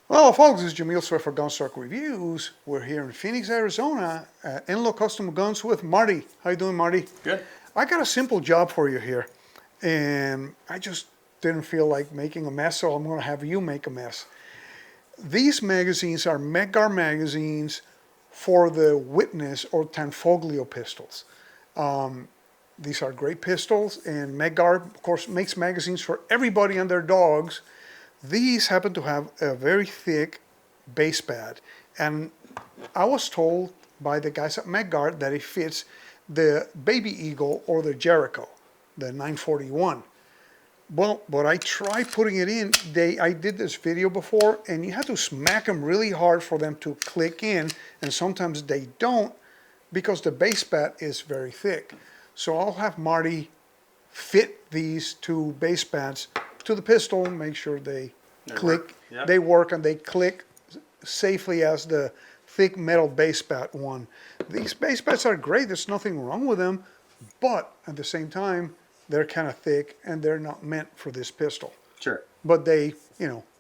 Well, folks, this is Yamil for Gunstock Reviews. We're here in Phoenix, Arizona at Enloe Custom Guns with Marty. How you doing, Marty? Good. I got a simple job for you here, and I just didn't feel like making a mess, so I'm going to have you make a mess. These magazines are Mec-Gar magazines for the Witness or Tanfoglio pistols. These are great pistols, and Mec-Gar, of course, makes magazines for everybody and their dogs. These happen to have a very thick base pad, and I was told by the guys at Mec-Gar that it fits the Baby Eagle or the Jericho, the 941. Well, but I tried putting it in. I did this video before, and you have to smack them really hard for them to click in, and sometimes they don't because the base pad is very thick. So I'll have Marty fit these two base pads to the pistol, make sure they click, yep. They work and they click safely as the thick metal base pad one. These base pads are great, there's nothing wrong with them, but at the same time, they're kind of thick and they're not meant for this pistol. Sure. But they,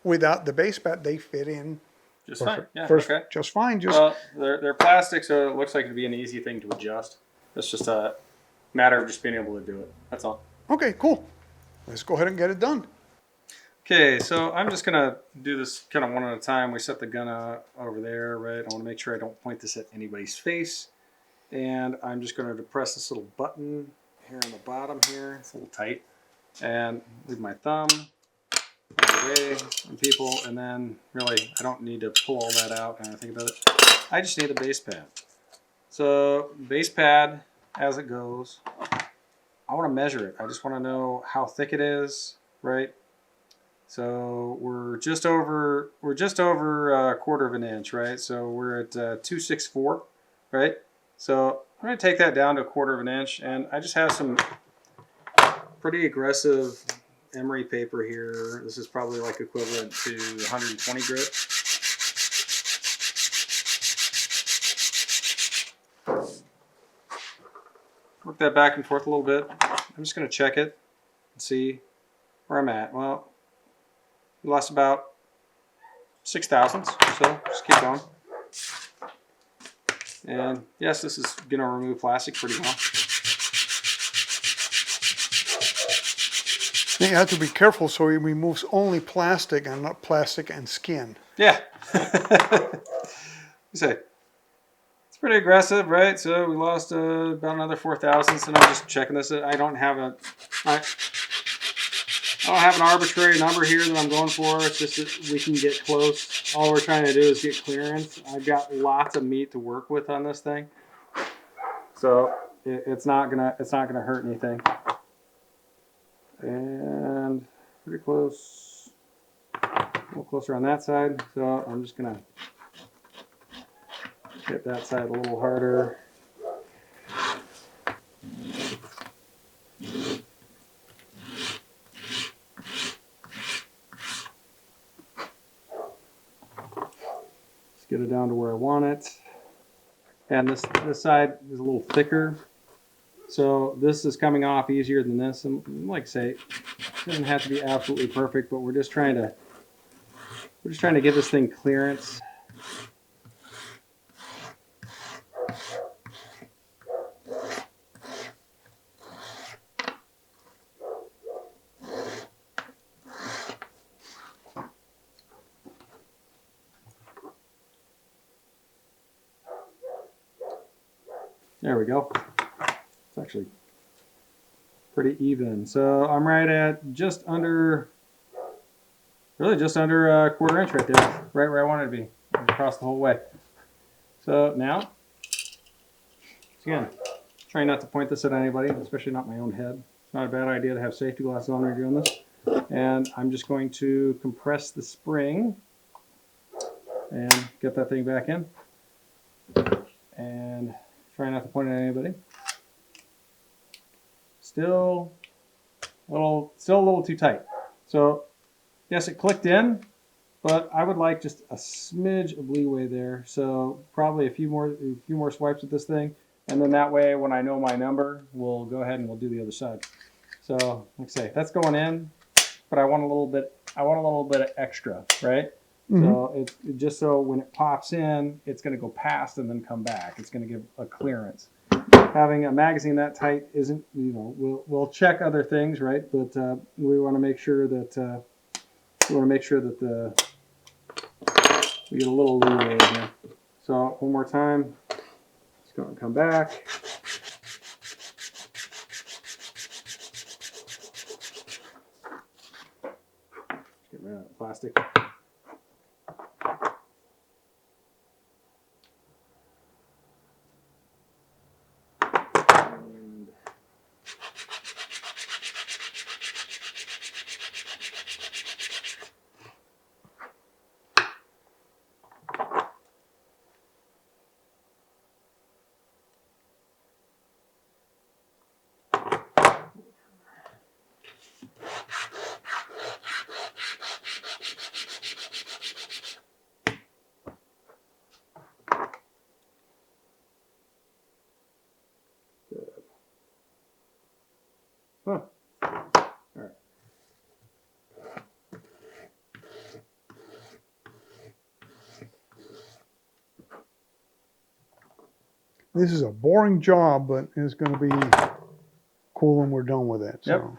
without the base pad, they fit in just fine. Yeah, okay. Just fine. Well, they're plastic, so it looks like it'd be an easy thing to adjust. It's just a matter of just being able to do it. That's all. Okay, cool. Let's go ahead and get it done. Okay, so I'm just gonna do this kind of one at a time. We set the gun over there, right? I want to make sure I don't point this at anybody's face. And I'm just gonna depress this little button here on the bottom here. It's a little tight. And leave my thumb away from people. And then really, I don't need to pull all that out and think about it. I just need a base pad. So base pad, as it goes, I want to measure it. I just want to know how thick it is, right? So we're just over a quarter of an inch, right? So we're at 264, right? So I'm going to take that down to a quarter of an inch, and I just have some pretty aggressive emery paper here. This is probably like equivalent to 120 grit. Work that back and forth a little bit. I'm just going to check it and see where I'm at. Well, we lost about 6 thousandths, so just keep going. And yes, this is going to remove plastic pretty well. You have to be careful so he removes only plastic and not plastic and skin. Yeah. You say it's pretty aggressive, right? So we lost about another 4 thousandths, and I'm just checking this. I don't have an arbitrary number here that I'm going for. It's just that we can get close. All we're trying to do is get clearance. I've got lots of meat to work with on this thing, so it's not gonna hurt anything. And pretty close, a little closer on that side. So I'm just gonna hit that side a little harder. Get it down to where I want it. And this side is a little thicker. So this is coming off easier than this. And like I say, it doesn't have to be absolutely perfect, but we're just trying to give this thing clearance. There we go. It's actually pretty even. So I'm right at just under a quarter inch right there, right where I wanted to be, across the whole way. So now, again, trying not to point this at anybody, especially not my own head. It's not a bad idea to have safety glasses on when you're doing this. And I'm just going to compress the spring and get that thing back in. And try not to point at anybody. Still a little too tight. So yes, it clicked in, but I would like just a smidge of leeway there. So probably a few more swipes with this thing, and then that way, when I know my number, we'll go ahead and we'll do the other side. So like I say, that's going in, but I want a little bit of extra, right? So just so when it pops in, it's going to go past and then come back. It's going to give a clearance. Having a magazine that tight isn't, we'll check other things, right? But we want to make sure that we get a little leeway in here. So one more time, it's going to come back. Get rid of that plastic. Huh. All right. This is a boring job, but it's going to be cool when we're done with it. Yep. So.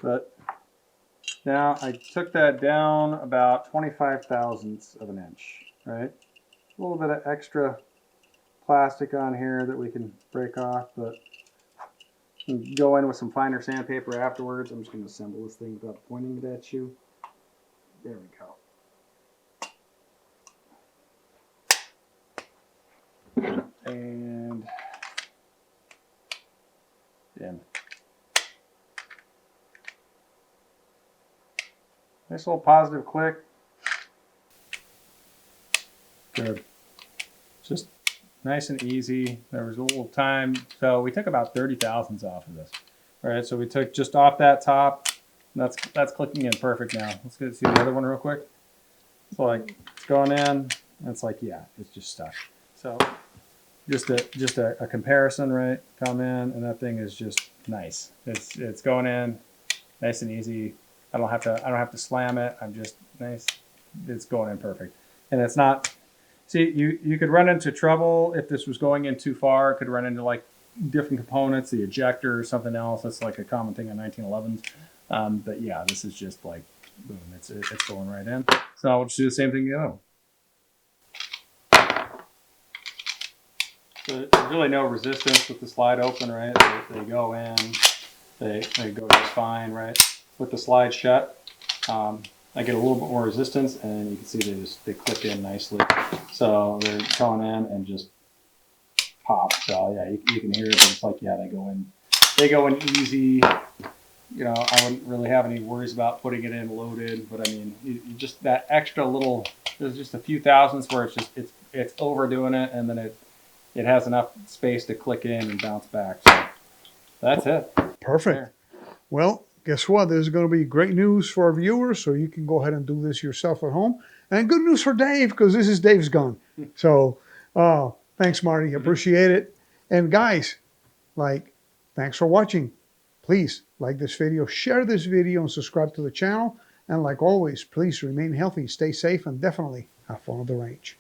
But now I took that down about 25 thousandths of an inch, right? A little bit of extra plastic on here that we can break off, but we can go in with some finer sandpaper afterwards. I'm just going to assemble this thing without pointing it at you. There we go. And in. Nice little positive click. Good. Just nice and easy. There was a little time, so we took about 30 thousandths off of this. All right, so we took just off that top. And that's clicking in perfect now. Let's go see the other one real quick. So like it's going in, and it's like, yeah, it's just stuck. So just a comparison, right? Come in, and that thing is just nice. It's going in, nice and easy. I don't have to slam it. I'm just nice. It's going in perfect, and it's not. See, you could run into trouble if this was going in too far. It could run into like different components, the ejector or something else. That's like a common thing in 1911s. But yeah, this is just like boom. It's going right in. So I'll just do the same thing the other one. So there's really no resistance with the slide open, right? They go in, they go just fine, right? With the slide shut, I get a little bit more resistance, and you can see they click in nicely. So they're going in and just pop. So yeah, you can hear it, but it's like, yeah, they go in easy. You know, I wouldn't really have any worries about putting it in loaded, but I mean, you just that extra little, there's just a few thousandths where it's overdoing it, and then it has enough space to click in and bounce back. So that's it. Perfect. There. Well, guess what? There's going to be great news for our viewers, so you can go ahead and do this yourself at home. And good news for Dave, because this is Dave's gun. So thanks, Marty. Appreciate it. And guys, thanks for watching. Please like this video, share this video, and subscribe to the channel. And like always, please remain healthy, stay safe, and definitely have fun at the range.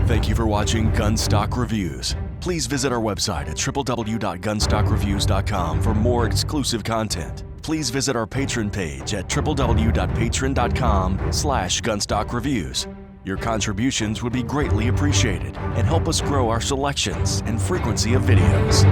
Thank you for watching Gunstock Reviews. Please visit our website at www.gunstockreviews.com for more exclusive content. Please visit our Patreon page at www.patreon.com/gunstockreviews. Your contributions would be greatly appreciated and help us grow our selections and frequency of videos.